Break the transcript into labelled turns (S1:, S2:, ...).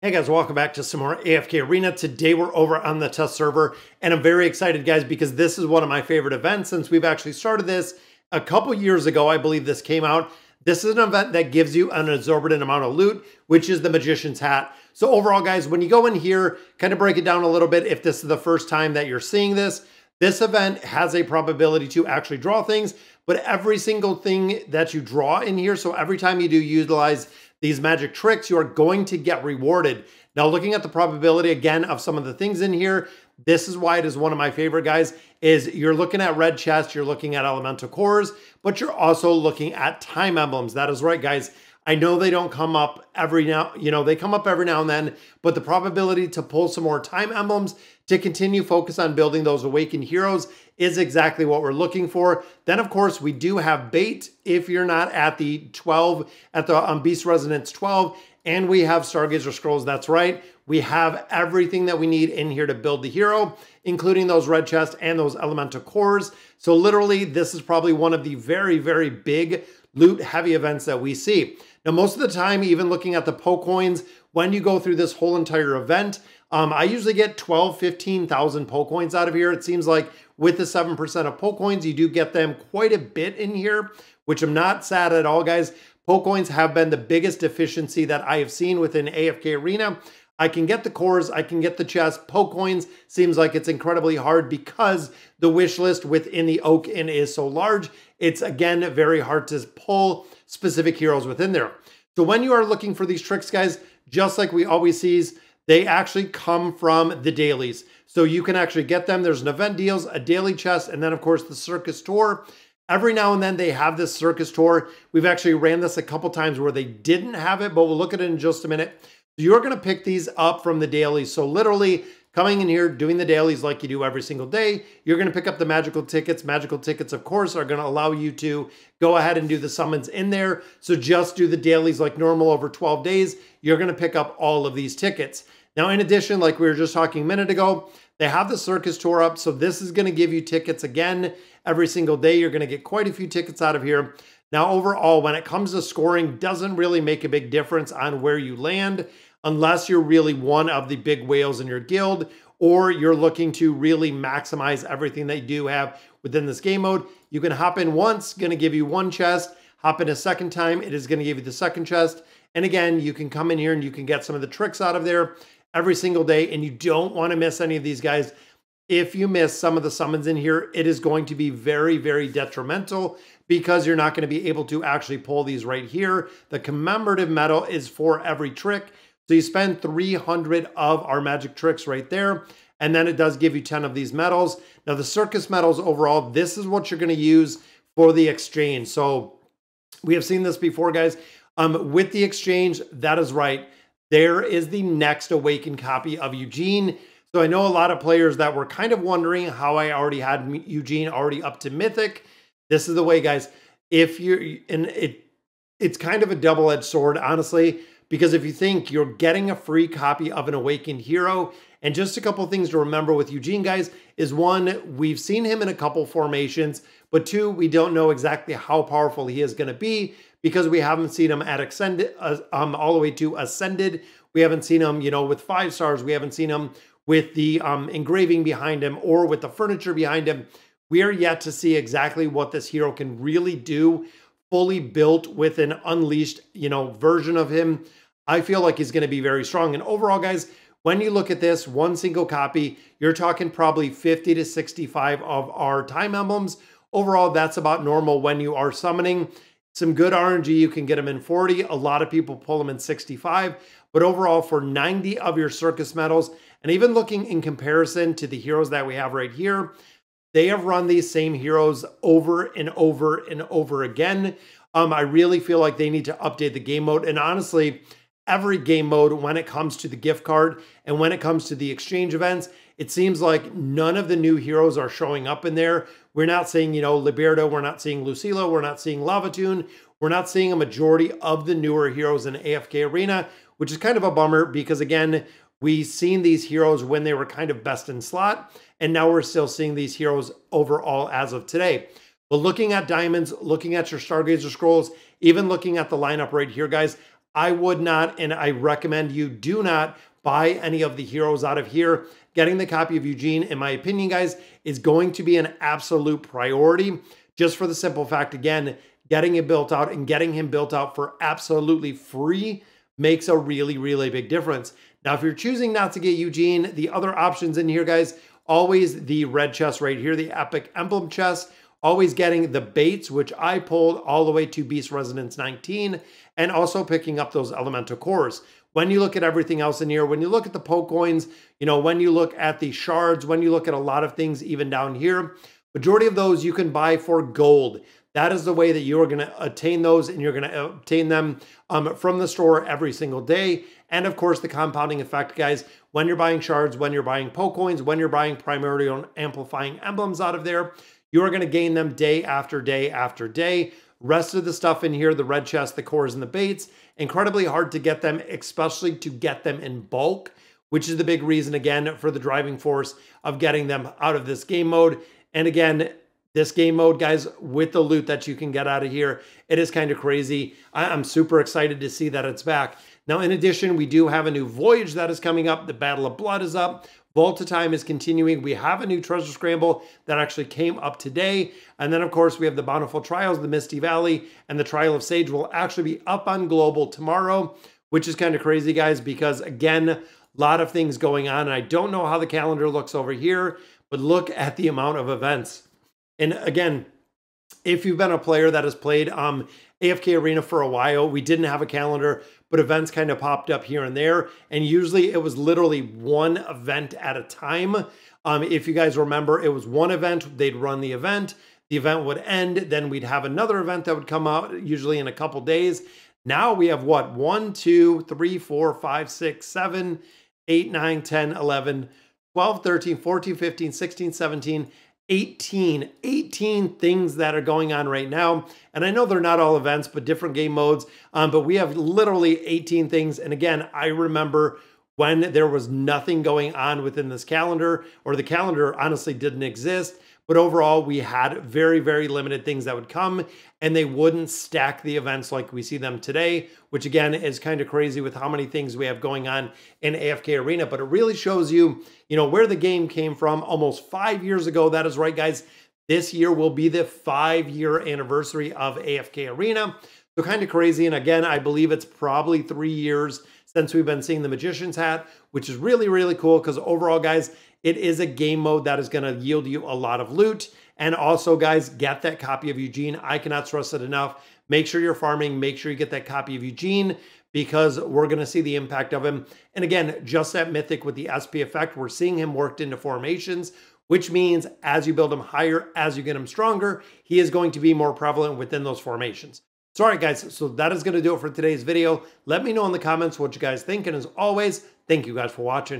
S1: Hey guys, welcome back to some more AFK Arena. Today we're over on the test server and I'm very excited guys because this is one of my favorite events since we've actually started this a couple years ago. I believe this came out. This is an event that gives you an exorbitant amount of loot, which is the Magician's Hat. So overall guys, when you go in here, kind of break it down a little bit if this is the first time that you're seeing this. This event has a probability to actually draw things, but every single thing that you draw in here, so every time you do utilize these magic tricks, you are going to get rewarded. Now, looking at the probability again of some of the things in here, this is why it is one of my favorite guys, is you're looking at red chests, you're looking at elemental cores, but you're also looking at time emblems. That is right, guys. I know they don't come up every now, they come up every now and then, but the probability to pull some more time emblems to continue focus on building those awakened heroes is exactly what we're looking for. Then of course we do have bait if you're not at the 12, at the Beast Resonance 12, and we have Stargazer Scrolls. That's right. We have everything that we need in here to build the hero, including those red chests and those elemental cores. So literally this is probably one of the very, very big loot heavy events that we see. Now, most of the time, even looking at the Poke Coins, when you go through this whole entire event, I usually get 12, 15,000 Poke Coins out of here. It seems like with the 7% of Poke Coins, you do get them quite a bit in here, which I'm not sad at all, guys. Poke Coins have been the biggest deficiency that I have seen within AFK Arena. I can get the cores, I can get the chests. Poke Coins seems like it's incredibly hard because the wish list within the Oak Inn is so large. It's, again, very hard to pull specific heroes within there. So when you are looking for these tricks, guys, just like we always see, they actually come from the dailies. So you can actually get them. There's an event deals, a daily chest, and then, of course, the circus tour. Every now and then they have this circus tour. We've actually ran this a couple times where they didn't have it, but we'll look at it in just a minute. So you're going to pick these up from the dailies. So literally coming in here, doing the dailies like you do every single day, you're going to pick up the magical tickets. Magical tickets, of course, are going to allow you to go ahead and do the summons in there. So just do the dailies like normal over 12 days. You're going to pick up all of these tickets. Now, in addition, like we were just talking a minute ago, they have the circus tour up. So this is going to give you tickets again every single day. You're going to get quite a few tickets out of here. Now, overall, when it comes to scoring, doesn't really make a big difference on where you land unless you're really one of the big whales in your guild or you're looking to really maximize everything that you do have within this game mode. You can hop in once, going to give you one chest. Hop in a second time, it is going to give you the second chest. And again, you can come in here and you can get some of the tricks out of there every single day, and you don't want to miss any of these guys. If you miss some of the summons in here, it is going to be very, very detrimental because you're not going to be able to actually pull these right here. The commemorative medal is for every trick. So you spend 300 of our magic tricks right there, and then it does give you 10 of these medals. Now the circus medals overall, this is what you're going to use for the exchange. So we have seen this before, guys. With the exchange, that is right. There is the next awakened copy of Eugene. So I know a lot of players that were kind of wondering how I already had Eugene already up to Mythic. This is the way, guys. If you're, and it's kind of a double-edged sword, honestly, because if you think you're getting a free copy of an awakened hero, and just a couple of things to remember with Eugene, guys, is one, we've seen him in a couple formations, but two, we don't know exactly how powerful he is going to be because we haven't seen him at Ascended, all the way to Ascended. We haven't seen him, with 5 stars. We haven't seen him with the engraving behind him or with the furniture behind him. We are yet to see exactly what this hero can really do, fully built with an unleashed, version of him. I feel like he's going to be very strong. And overall, guys, when you look at this, one single copy, you're talking probably 50 to 65 of our time emblems. Overall, that's about normal when you are summoning. Some good RNG, you can get them in 40. A lot of people pull them in 65. But overall, for 90 of your circus medals, and even looking in comparison to the heroes that we have right here, they have run these same heroes over and over and over again. I really feel like they need to update the game mode. And honestly, every game mode, when it comes to the gift card and when it comes to the exchange events, it seems like none of the new heroes are showing up in there. We're not seeing, Liberto, we're not seeing Lucilla, we're not seeing Lavatoon, we're not seeing a majority of the newer heroes in AFK Arena, which is kind of a bummer because, again, we've seen these heroes when they were kind of best in slot, and now we're still seeing these heroes overall as of today. But looking at diamonds, looking at your Stargazer Scrolls, even looking at the lineup right here, guys, I would not, and I recommend you do not buy any of the heroes out of here. Getting the copy of Eugene, in my opinion, guys, is going to be an absolute priority, just for the simple fact, again, getting it built out and getting him built out for absolutely free makes a really, really big difference. Now, if you're choosing not to get Eugene, the other options in here, guys, always the red chest right here, the Epic Emblem chest, always getting the baits, which I pulled all the way to Beast Resonance 19, and also picking up those elemental cores. When you look at everything else in here, when you look at the poke coins, you know, when you look at the shards, when you look at a lot of things even down here, majority of those you can buy for gold. That is the way that you are going to attain those, and you're going to obtain them from the store every single day. And of course, the compounding effect, guys, when you're buying shards, when you're buying poke coins, when you're buying primarily amplifying emblems out of there, you are going to gain them day after day after day. Rest of the stuff in here, the red chest, the cores, and the baits, incredibly hard to get them, especially to get them in bulk, which is the big reason, again, for the driving force of getting them out of this game mode. And again, this game mode, guys, with the loot that you can get out of here, it is kind of crazy. I'm super excited to see that it's back. Now, in addition, we do have a new voyage that is coming up. The Battle of Blood is up. Volta Time is continuing. We have a new treasure scramble that actually came up today. And then, of course, we have the Bountiful Trials, the Misty Valley, and the Trial of Sage will actually be up on Global tomorrow, which is kind of crazy, guys, because, again, a lot of things going on. And I don't know how the calendar looks over here, but look at the amount of events. And again, if you've been a player that has played AFK Arena for a while, we didn't have a calendar, but events kind of popped up here and there. And usually it was literally one event at a time. If you guys remember, it was one event, they'd run the event would end, then we'd have another event that would come out usually in a couple days. Now we have what? 1, 2, 3, 4, 5, 6, 7, 8, 9, 10, 11, 12, 13, 14, 15, 16, 17, 18 things that are going on right now. And I know they're not all events, but different game modes. But we have literally 18 things. And again, I remember when there was nothing going on within this calendar, or the calendar honestly didn't exist. But overall, we had very, very limited things that would come, and they wouldn't stack the events like we see them today, which again is kind of crazy with how many things we have going on in AFK Arena. But it really shows you, you know, where the game came from almost 5 years ago. That is right, guys. This year will be the 5-year anniversary of AFK Arena. So kind of crazy. And again, I believe it's probably 3 years since we've been seeing the Magician's Hat, which is really, really cool because overall, guys, it is a game mode that is going to yield you a lot of loot. And also, guys, get that copy of Eugene. I cannot stress it enough. Make sure you're farming. Make sure you get that copy of Eugene because we're going to see the impact of him. And again, just that Mythic with the SP effect, we're seeing him worked into formations, which means as you build him higher, as you get him stronger, he is going to be more prevalent within those formations. So, all right, guys, so that is going to do it for today's video. Let me know in the comments what you guys think. And as always, thank you guys for watching.